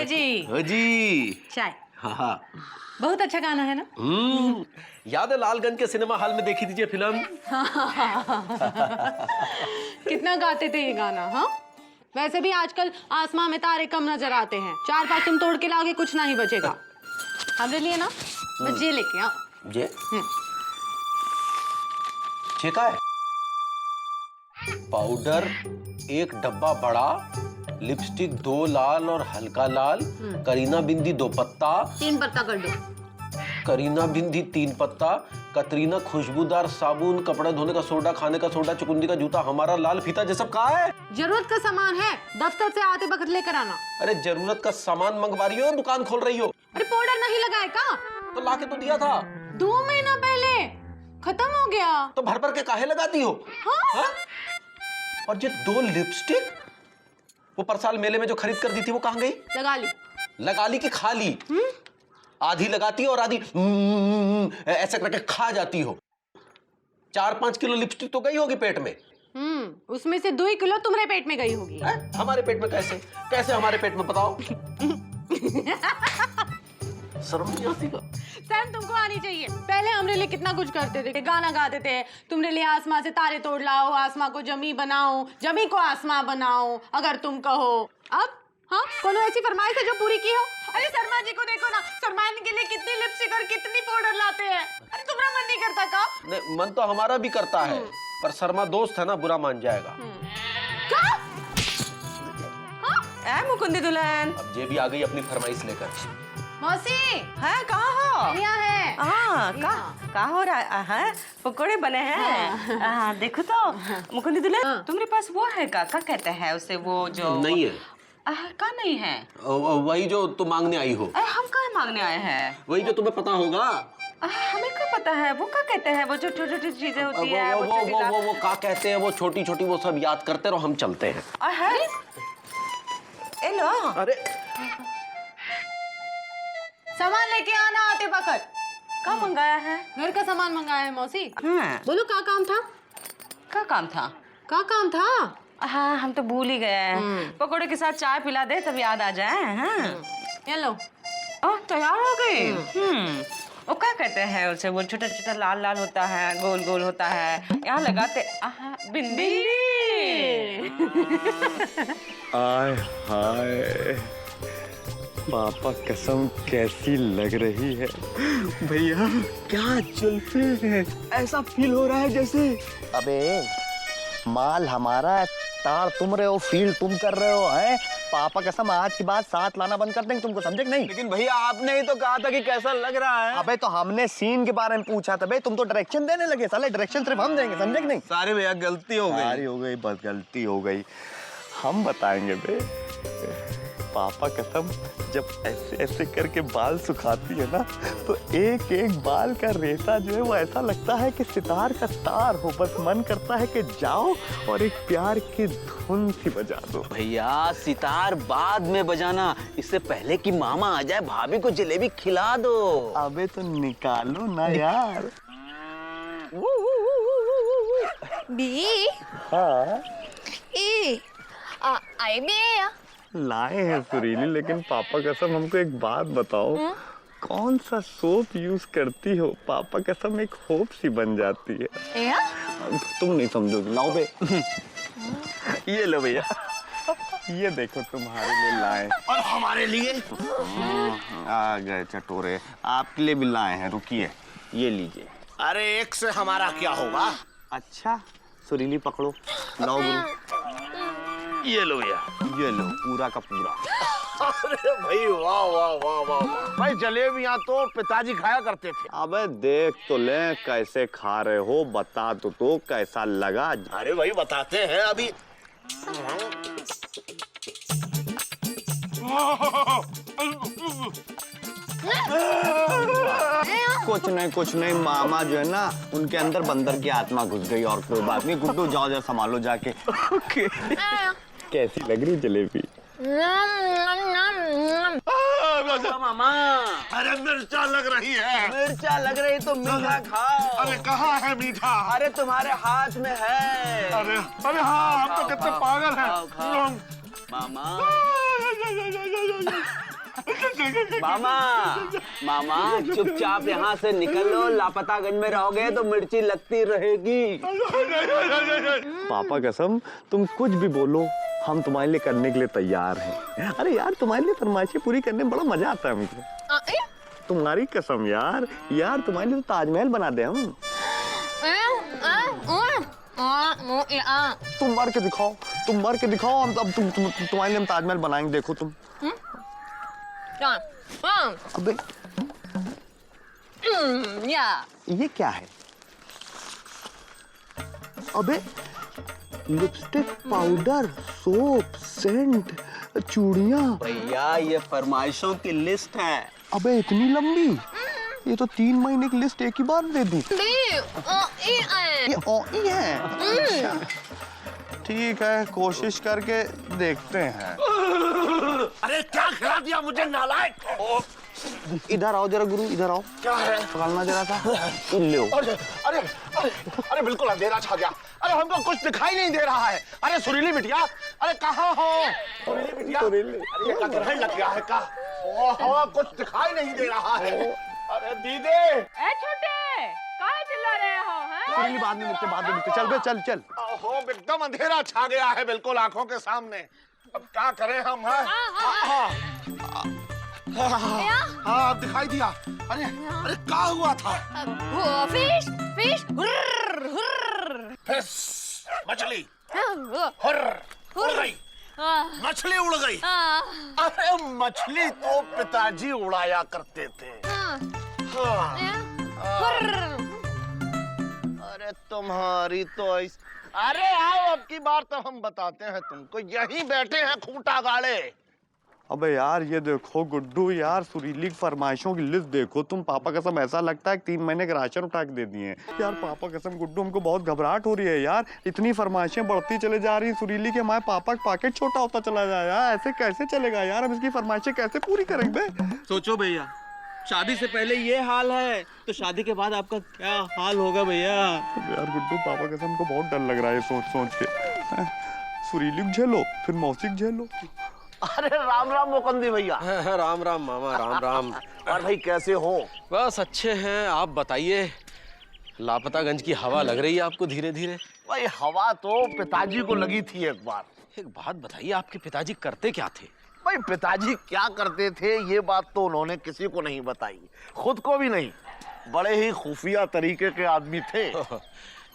चाय जी। हाँ जी चाय। हाँ। बहुत अच्छा गाना है ना? याद है लालगंज के सिनेमा हॉल में देखी थी ये फिल्म? कितना गाते थे ये गाना। हाँ, वैसे भी आजकल आसमां में तारे कम नजर आते हैं। 4-5 तुम तोड़ के लाओगे कुछ नहीं बचेगा। हमरे लिए ना बस ये लेके आओ। ये का है? पाउडर 1 डब्बा बड़ा, लिपस्टिक 2 लाल और हल्का लाल, करीना बिंदी 2 पत्ता, 3 पत्ता कर दो। करीना बिंदी 3 पत्ता, कतरीना खुशबूदार साबुन, कपड़े धोने का सोडा, खाने का सोडा, चुकुंदी का जूता, हमारा लाल फीता, ये सब कहाँ है? जरूरत का सामान है, दफ्तर से आते वक्त लेकर आना। अरे जरूरत का सामान मंगवा रही हो, दुकान खोल रही हो? अरे पाउडर नहीं लगाए का? तो लाके तो दिया था 2 महीना पहले, खत्म हो गया। तो भर भर के काहे लगाती हो? हाँ? और ये 2 लिपस्टिक वो परसाल मेले में जो खरीद कर दी थी वो कहाँ गई? लगा ली कि खा ली? आधी लगाती हो और आधी ऐसे करके खा जाती हो। 4-5 किलो लिपस्टिक तो गई होगी पेट में। उसमें से 2 किलो तुम्हारे पेट में गई होगी। हमारे पेट में कैसे हमारे पेट में बताओ? शर्म नहीं आती का? शर्म तुमको आनी चाहिए। पहले हमरे लिए कितना कुछ करते थे, गाना गाते थे, तुमरे लिए आसमां से तारे तोड़ लाओ, आसमां को जमी बनाओ, जमी को आसमां बनाओ अगर तुम कहो। अब हाँ, कोनो ऐसी फरमाइश है जो पूरी की हो? अरे शर्मा जी को देखो ना, सलमान के लिए कितनी लिपस्टिक और कितनी पाउडर लाते हैं। अरे तुम्हारा मन नहीं करता का? नहीं, मन तो हमारा भी करता है, पर शर्मा दोस्त है ना, बुरा मान जाएगा। मुकुंदी दुल्हन, अब ये भी आ गई अपनी फरमाइश लेकर। मौसी है कहाँ हो? यहाँ है। हाँ, कहाँ हो रहा है? पकोड़े बने हैं। हाँ, देखो तो मुकुंदी दुल्हन, तुम्हारे पास वो है क्या कहते हैं उसे, वो जो नहीं है। का नहीं है? वही जो तुम मांगने आई हो। हम कहाँ मांगने आए हैं? वही जो तुम्हें पता होगा। हमें क्या पता है? वो क्या कहते हैं? वो जो छोटी छोटी चीजें होती है, वो क्या कहते हैं? वो छोटी छोटी, वो सब याद करते रहो, हम चलते हैं। लो। अरे सामान लेके आना आते वक्त। क्या मंगाया है? घर का सामान मंगाया है मौसी। बोलो क्या काम था? क्या काम था? क्या काम था? हाँ, हम तो भूल ही गए। पकोड़े के साथ चाय पिला दे तब याद आ जाए। ये लो। तैयार हो गई। वो क्या कहते हैं उसे, वो छोटा छोटा लाल लाल होता है, गोल गोल होता है, यहाँ लगाते बिंदी। आय हाय, पापा कसम कैसी लग रही है भैया, क्या जुल्फे हैं, ऐसा फील हो रहा है जैसे। अबे माल हमारा है, तार तुम रहे हो, फील तुम कर रहे हो। हैं पापा कसम आज की बात साथ लाना बंद कर देंगे, तुमको समझे कि नहीं? लेकिन भैया आपने ही तो कहा था कि कैसा लग रहा है। अबे तो हमने सीन के बारे में पूछा था, बे तुम तो डायरेक्शन देने लगे। साले डायरेक्शन सिर्फ हम देंगे, समझे कि नहीं? सारे भैया गलती हो गई। सारी हो गई, बस गलती हो गई, हम बताएंगे बे। पापा कसम जब ऐसे ऐसे करके बाल सुखाती है ना, तो एक एक बाल का रेशा जो है वो ऐसा लगता है कि सितार का तार हो। बस मन करता है कि जाओ और एक प्यार की धुन सी बजा दो। भैया सितार बाद में बजाना, इससे पहले कि मामा आ जाए भाभी को जलेबी खिला दो। अबे तो निकालो ना यार। बी हाँ ए आई बी या लाए हैं सुरीली, लेकिन पापा कसम हमको एक बात बताओ, कौन सा सोप यूज करती हो? पापा कसम एक होप सी बन जाती है। या तुम नहीं समझोगे, लाओ बे। ये लो भैया, ये देखो तुम्हारे लिए लाए। और हमारे लिए आ गए चटोरे, आपके लिए भी लाए हैं, रुकिए, ये लीजिए। अरे एक से हमारा क्या होगा? अच्छा सुरीली पकड़ो, लाओ गुरु। ये लो भैया, ये लो पूरा का पूरा। अरे भाई वाह वाह वाह वाह भाई, जलेबियां तो पिताजी खाया करते थे। अबे देख तो ले कैसे खा रहे हो, बता तो कैसा लगा। अरे भाई बताते हैं अभी। कुछ नहीं मामा जो है ना, उनके अंदर बंदर की आत्मा घुस गई, और कोई बात नहीं। गुड्डू जाओ जाओ संभालो जाके। कैसी लग रही जलेबी? मामा अरे मिर्चा लग रही है। मिर्चा लग रही तो मीठा खाओ। अरे कहाँ है मीठा? अरे तुम्हारे हाथ में है। अरे अरे हाँ, हम तो कितने पागल हैं। मामा मामा मामा चुपचाप यहाँ से निकल लो, लापतागंज में रहोगे तो मिर्ची लगती रहेगी। पापा कसम तुम कुछ भी बोलो, हम तुम्हारे लिए करने के लिए तैयार हैं। अरे यार तुम्हारे लिए फरमाइशें पूरी करने में बड़ा मजा आता है मुझे। तुम्हारी कसम यार, यार तुम्हारे लिए तो ताजमहल बना दे हम। तुम मार के दिखाओ, तुम मार के दिखाओ, हम अब तुम्हारे लिए हम ताजमहल बनाएंगे, देखो तुम। अबे ये क्या है? अबे लिपस्टिक, पाउडर, सोप, सेंट, चूड़ियां। भैया ये फरमाइशों की लिस्ट है। अबे इतनी लंबी, ये तो 3 महीने की लिस्ट एक ही बार दे दी। ये ओई है। अच्छा। ठीक है, कोशिश करके देखते हैं। अरे क्या खिला दिया मुझे नालायक। इधर आओ जरा गुरु, इधर आओ। क्या है? पकड़ना जरा सा। लो। अरे अरे अरे अरे बिल्कुल अंधेरा छा गया। अरे हमको कुछ दिखाई नहीं दे रहा है। अरे सुरीली बिटिया, अरे कहाँ हो? सुरीली बिटिया, अरे ये क्या ग्रहण लग गया है का? ओहो कुछ दिखाई नहीं दे रहा है। अरे दीदी, ए छोटे, काहे चिल्ला रहे हो? हैं? सुरीली बाद में मिलते, चल बे चल चल। ओहो एकदम अंधेरा छा गया है बिल्कुल आंखों के सामने। अब क्या करें हम? हाँ अब दिखाई दिया। अरे अरे क्या हुआ था? फिश फिश फिश, मछली उड़ गई, मछली उड़ गई। अरे मछली तो पिताजी उड़ाया करते थे। अरे तुम्हारी तो अरे आओ अब की बार तो हम बताते हैं तुमको, यहीं बैठे हैं खूंटा गाड़े। अबे यार ये देखो गुड्डू, यार सुरीली की फरमाइशों की लिस्ट देखो तुम। पापा कसम ऐसा लगता है कि 3 महीने का राशन उठा के दे दिए हैं। यार पापा कसम गुड्डू, हमको बहुत घबराहट हो रही है यार। इतनी फरमाइशें बढ़ती चले जा रही सुरीली के, हमारे पापा का पॉकेट छोटा होता चला जाए यार। ऐसे कैसे चलेगा यार, हम इसकी फरमाइशें कैसे पूरी करेंगे? सोचो भैया, शादी से पहले ये हाल है तो शादी के बाद आपका क्या हाल होगा भैया। यार गुड्डू पापा कसम हमको बहुत डर लग रहा है सोच के। सुरीली को झेलो, फिर मौसी को झेलो। अरे राम राम मुकंदी भैया। राम राम मामा, राम राम। और भाई कैसे हो? बस अच्छे हैं, आप बताइए। लापतागंज की हवा लग रही है आपको धीरे धीरे? भाई हवा तो पिताजी को लगी थी एक बार। एक बात बताइए, आपके पिताजी करते क्या थे? भाई पिताजी क्या करते थे ये बात तो उन्होंने किसी को नहीं बताई, खुद को भी नहीं। बड़े ही खुफिया तरीके के आदमी थे।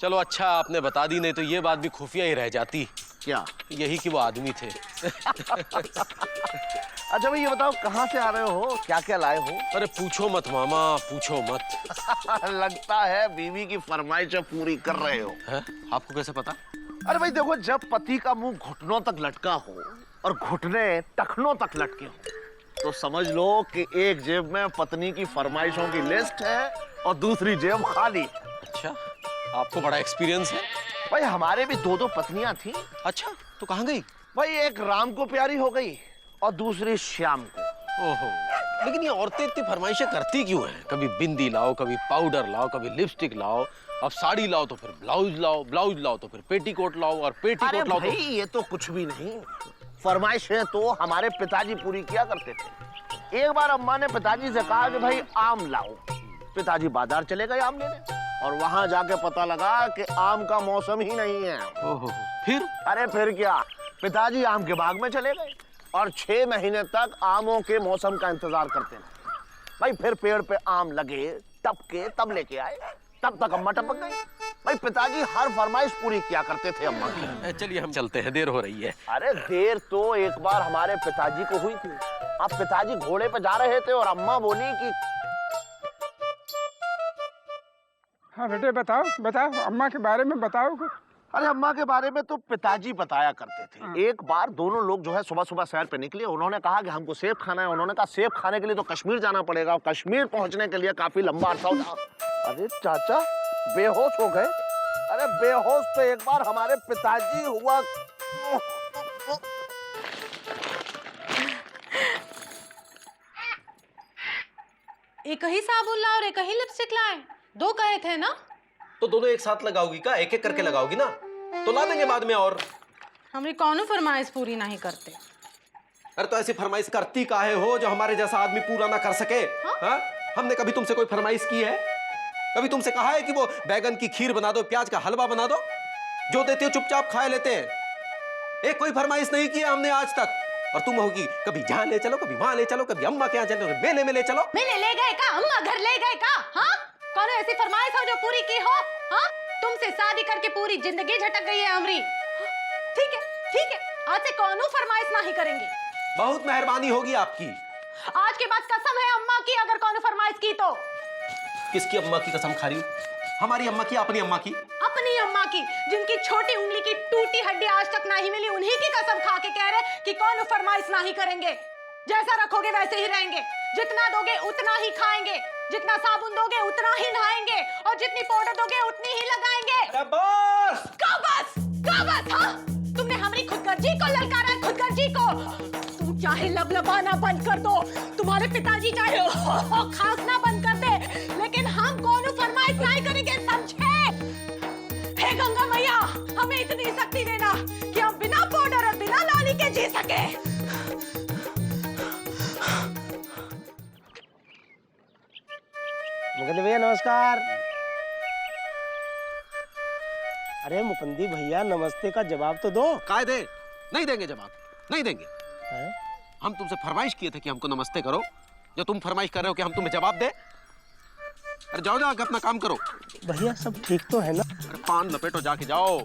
चलो अच्छा आपने बता दी, नहीं तो ये बात भी खुफिया ही रह जाती। क्या? यही कि वो आदमी थे। अच्छा भाई ये बताओ कहाँ से आ रहे हो, क्या क्या लाए हो? अरे पूछो मत मामा, पूछो मत। लगता है बीवी की फरमाइशें पूरी कर रहे हो। है? आपको कैसे पता? अरे भाई देखो, जब पति का मुंह घुटनों तक लटका हो और घुटने टखनों तक लटके हो तो समझ लो कि एक जेब में पत्नी की फरमाइशों की लिस्ट है और दूसरी जेब खाली। अच्छा, आपको बड़ा एक्सपीरियंस है। भाई हमारे भी 2 पत्नियां थी। अच्छा, तो कहाँ गई? भाई एक राम को प्यारी हो गई और दूसरी श्याम को। ओहो, लेकिन ये औरतें इतनी फरमाइशें करती क्यों हैं? कभी बिंदी लाओ, कभी पाउडर लाओ, कभी लिपस्टिक लाओ, अब साड़ी लाओ तो फिर ब्लाउज लाओ, ब्लाउज लाओ तो फिर पेटीकोट लाओ, और पेटीकोट लाओ तो ये तो कुछ भी नहीं। फरमाइशें तो हमारे पिताजी पूरी किया करते थे। एक बार अम्मा ने पिताजी से कहा कि भाई आम लाओ। पिताजी बाजार चले गए आम लेने और वहां जाके पता लगा कि आम का मौसम ही नहीं है। ओहो, फिर? अरे फिर क्या, पिताजी आम के बाग में चले गए और 6 महीने तक आमों के मौसम का इंतजार करते रहे। भाई फिर पेड़ पे आम लगे, टपके, तब लेके आए, तब तक अम्मा टपक गई। भाई पिताजी हर फरमाइश पूरी किया करते थे अम्मा की। चलिए हम चलते हैं, देर हो रही है। अरे देर तो एक बार हमारे पिताजी को हुई थी। अब पिताजी घोड़े पे जा रहे थे और अम्मा बोली कि हाँ बेटे बताओ बताओ, अम्मा के बारे में बताओ कुछ। अरे अम्मा के बारे में तो पिताजी बताया करते थे। एक बार दोनों लोग जो है सुबह सुबह सैर पे निकले। उन्होंने कहा कि हमको सेब खाना है। उन्होंने कहा सेब खाने के लिए तो कश्मीर जाना पड़ेगा और कश्मीर पहुंचने के लिए काफी लंबा अरसा होता। अरे चाचा बेहोश हो गए। अरे बेहोश तो एक बार हमारे पिताजी हुआ। एक ही साबुन लाओ और एक ही लिपस्टिक लाए, 2 कहे थे ना? तो दोनों एक साथ लगाओगी का? एक एक करके लगाओगी ना? तो ला देंगे बाद में। और हमारी कौनो फरमाइश पूरी नहीं करते। अरे तो ऐसी फरमाइश करती काहे हो जो हमारे जैसा आदमी पूरा ना कर सके? हाँ? हमने कभी तुमसे कोई फरमाइश की है? कभी तुमसे कहा है कि वो बैगन की खीर बना दो, प्याज का हलवा बना दो? जो देते हो चुपचाप खा लेते हैं। एक कोई फरमाइश नहीं की है हमने आज तक। और तुम होगी कभी जहां ले चलो, कभी वहां ले चलो, कभी अम्मा के यहाँ चलो, कभी मेले में ले चलो। मेले ले गए का? अम्मा घर ले गए का? हाँ, कौन ऐसी फरमाइश हो जो पूरी की हो? हाँ, तुमसे शादी करके पूरी जिंदगी झटक गई है हमारी। ठीक है, ठीक है, आज से कौन फरमाइश नहीं करेंगे। बहुत मेहरबानी होगी आपकी। आज के बाद कसम है अम्मा की, अगर कौन फरमाइश की तो। किसकी अम्मा की कसम खा रही हूँ? हमारी अम्मा की, अपनी अम्मा की? अपनी अम्मा की, जिनकी छोटी उंगली की टूटी हड्डी आज तक नहीं मिली, उन्हीं की कसम खा के कह रहे कि कौन फरमाइश नहीं करेंगे। जैसा रखोगे वैसे ही रहेंगे, जितना दोगे उतना ही खाएंगे, जितना साबुन दोगे उतना ही नहाएंगे, और जितनी पाउडर दोगे उतनी ही लगाएंगे। बस का बस, का बस? हाँ, तुमने हमारी खुदगर्जी को ललकारा है, खुदगर्जी को। तुम चाहे लबलबाना बंद कर दो, तुम्हारे पिताजी चाहे खांसना बंद कर दे, लेकिन हम कौन फरमाइश नहीं करेंगे, समझे? हे गंगा मैया, हमें इतनी शक्ति देना कि हम बिना पाउडर और बिना लाली के जी सके। मुकुंद भैया नमस्कार। अरे मुकुंदी भैया नमस्ते का जवाब तो दो। काय दे? नहीं देंगे जवाब, नहीं देंगे। है? हम तुमसे फरमाइश किए थे कि हमको नमस्ते करो, जो तुम फरमाइश कर रहे हो कि हम तुम्हें जवाब दे। अरे जाओ जाओ, अपना काम करो। भैया सब ठीक तो है ना? अरे पान लपेटो, जाके जाओ।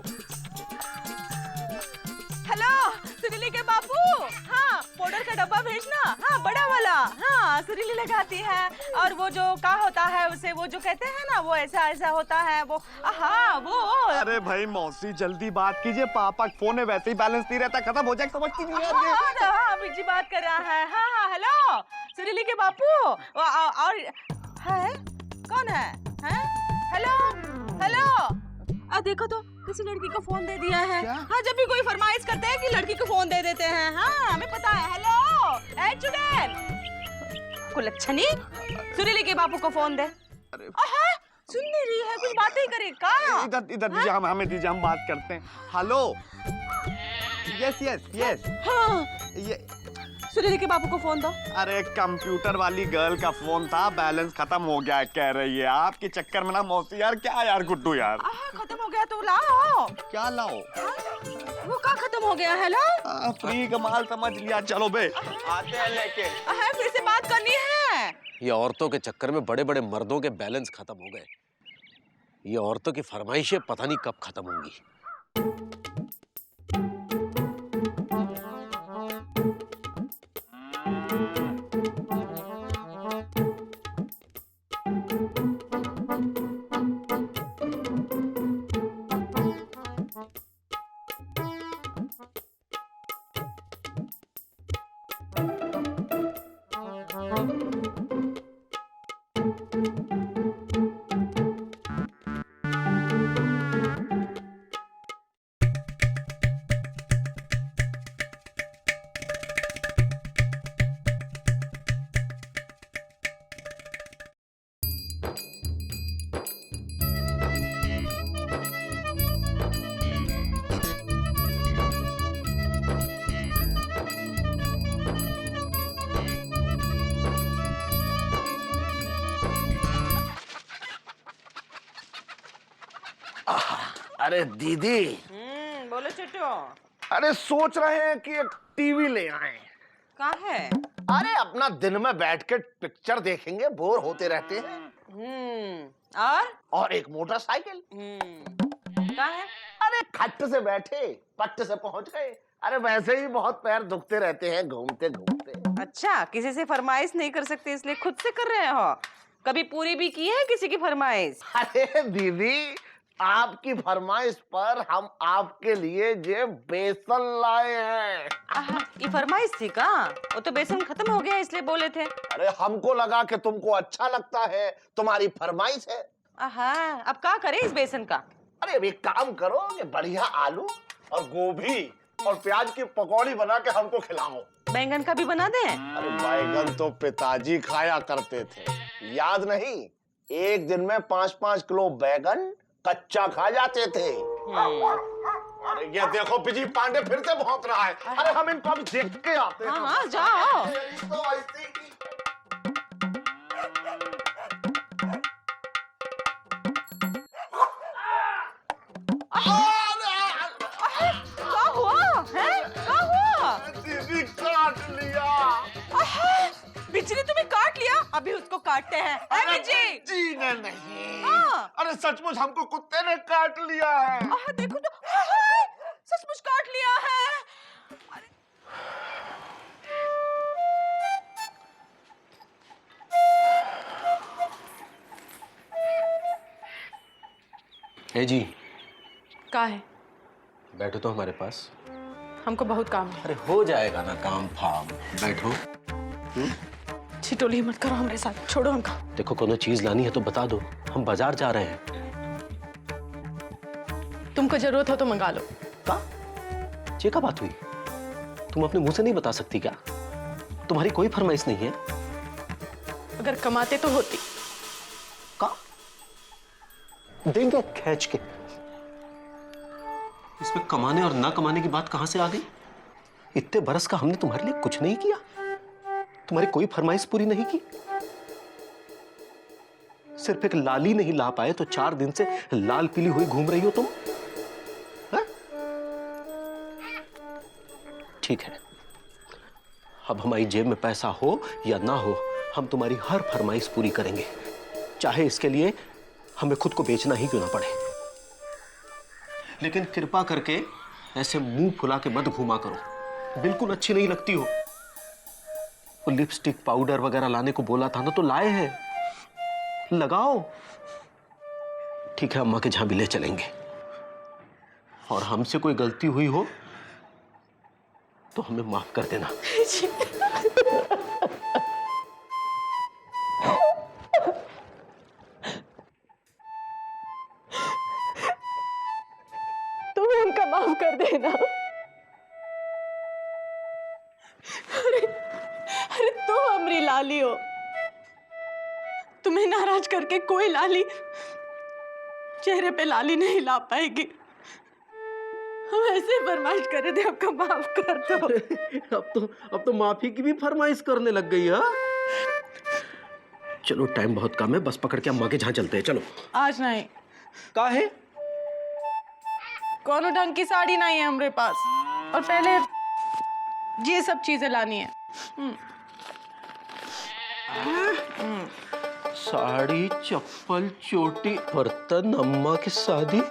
हेलो सुरीली के बापू, हाँ पाउडर का डब्बा भेजना, हाँ बड़ा वाला, हाँ सुरीली लगाती है। और वो जो का होता है उसे, वो जो कहते हैं ना, वो ऐसा ऐसा होता है वो, हाँ वो। अरे भाई मौसी जल्दी बात कीजिए, पापा का फोन है, वैसे ही बैलेंस नहीं रहता, खत्म हो जाए, समझती नहीं है। हाँ बिजी बात कर रहा है। हाँ हाँ हेलो सुरीली के बापू, और है कौन है? हैं? हेलो हेलो, देखो तो किसी लड़की को फोन दे दिया है। हाँ, जब भी कोई फरमाइश करते हैं कि लड़की को फोन दे देते हैं। हाँ हमें पता है। हेलो ए चुड़ैल, कुलच्छनी, सुरीली के बापू को फोन दे। सुन नहीं रही है, कुछ बातें ही करे का? इधर इधर दीजिए, हमें दीजिए, हम बात करते हैं। Hello, yes yes yes. हाँ ये सुरीली के बापू को फोन दो। अरे कंप्यूटर वाली गर्ल का फोन था, बैलेंस खत्म हो गया कह रही है। आपके चक्कर में ना मौसी यार, क्या यार गुड्डू यार। खत्म हो गया तो लाओ। क्या लाओ? वो का खत्म हो गया? हेलो फ्री का माल समझ लिया, चलो बे आते हैं लेके। फिर से बात करनी है। ये औरतों के चक्कर में बड़े बड़े मर्दों के बैलेंस खत्म हो गए। ये औरतों की फरमाइशें पता नहीं कब खत्म होंगी। अरे दीदी। बोलो छोटू। अरे सोच रहे हैं कि एक टीवी ले आए। कहाँ है? अरे अपना दिन में बैठ के पिक्चर देखेंगे, बोर होते रहते हैं। और एक मोटरसाइकिल। कहाँ है? अरे खट्ट से बैठे पट्ट से पहुंच गए। अरे वैसे ही बहुत पैर दुखते रहते हैं घूमते घूमते। अच्छा, किसी से फरमाइश नहीं कर सकते इसलिए खुद से कर रहे हो। कभी पूरी भी की है किसी की फरमाइश? अरे दीदी, आपकी फरमाइश पर हम आपके लिए ये बेसन लाए हैं। ये फरमाइश थी का? वो तो बेसन खत्म हो गया इसलिए बोले थे। अरे हमको लगा कि तुमको अच्छा लगता है, तुम्हारी फरमाइश है। अब क्या करें इस बेसन का? अरे अब एक काम करो कि बढ़िया आलू और गोभी और प्याज की पकौड़ी बना के हमको खिलाओ। बैंगन का भी बना दें? अरे बैंगन तो पिताजी खाया करते थे, याद नहीं? एक दिन में 5-5 किलो बैंगन कच्चा खा जाते थे। अरे ये देखो बिजी पांडे फिर से भौंक रहा है। अरे हम इनको अभी देख के आते हैं। हाँ जाओ। क्या हुआ है? क्या हुआ? दीदी काट लिया। बिजली तुम्हें काट लिया? अभी उसको काटते हैं। बिजली जी नहीं। हाँ। अरे सचमुच हमको कुत्ते ने काट लिया है। देखो तो सचमुच काट लिया है। ए जी, का है? बैठो तो हमारे पास। हमको बहुत काम है। अरे हो जाएगा ना काम फाम, बैठो। छिटोली मत करो हमारे साथ, छोड़ो हमका। देखो कोनो चीज लानी है तो बता दो, हम बाजार जा रहे हैं। तुमको जरूरत हो तो मंगा लो। का? ये क्या बात हुई? तुम अपने मुंह से नहीं बता सकती क्या? तुम्हारी कोई फरमाइश नहीं है? अगर कमाते तो होती। का? देंगे खींच के। इसमें कमाने और ना कमाने की बात कहां से आ गई? इतने बरस का हमने तुम्हारे लिए कुछ नहीं किया, तुम्हारी कोई फरमाइश पूरी नहीं की। सिर्फ एक लाली नहीं ला पाए तो 4 दिन से लाल पीली हुई घूम रही हो तुम। हा? ठीक है, अब हमारी जेब में पैसा हो या ना हो, हम तुम्हारी हर फरमाइश पूरी करेंगे, चाहे इसके लिए हमें खुद को बेचना ही क्यों ना पड़े। लेकिन कृपा करके ऐसे मुंह फुला के मत घूमा करो, बिल्कुल अच्छी नहीं लगती हो। वो लिपस्टिक पाउडर वगैरह लाने को बोला था ना, तो लाए हैं, लगाओ। ठीक है, अम्मा के जहां भी ले चलेंगे, और हमसे कोई गलती हुई हो तो हमें माफ कर देना। तुम उनका माफ कर देना। अरे तुम हमारी लाली हो, तुम्हें नाराज करके कोई लाली चेहरे पे लाली नहीं ला पाएगी। हम ऐसे फरमाइश कर रहे थे, आपका माफ कर दो। अब तो माफी की भी फरमाइश करने लग गई है। चलो टाइम बहुत कम है, बस पकड़ के अम्मा के जहां चलते हैं। चलो। आज नहीं। का है? कौनो ढंग की साड़ी नहीं है हमारे पास, और पहले ये सब चीजें लानी है। साड़ी, चप्पल, चोटी, बर्तन, अम्मा की शादी।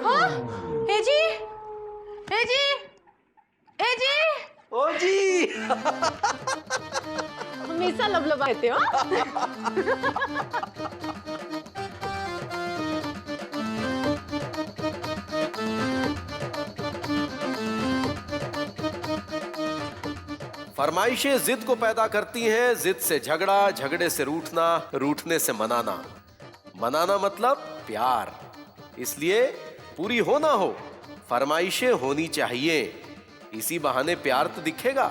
हाँ? हे जी, हे जी, हे जी। ओ जी। हमेशा लबलबाते हो। फरमाइशें जिद को पैदा करती हैं, जिद से झगड़ा, झगड़े से रूठना, रूठने से मनाना, मनाना मतलब प्यार। इसलिए पूरी हो ना हो, फरमाइशें होनी चाहिए, इसी बहाने प्यार तो दिखेगा।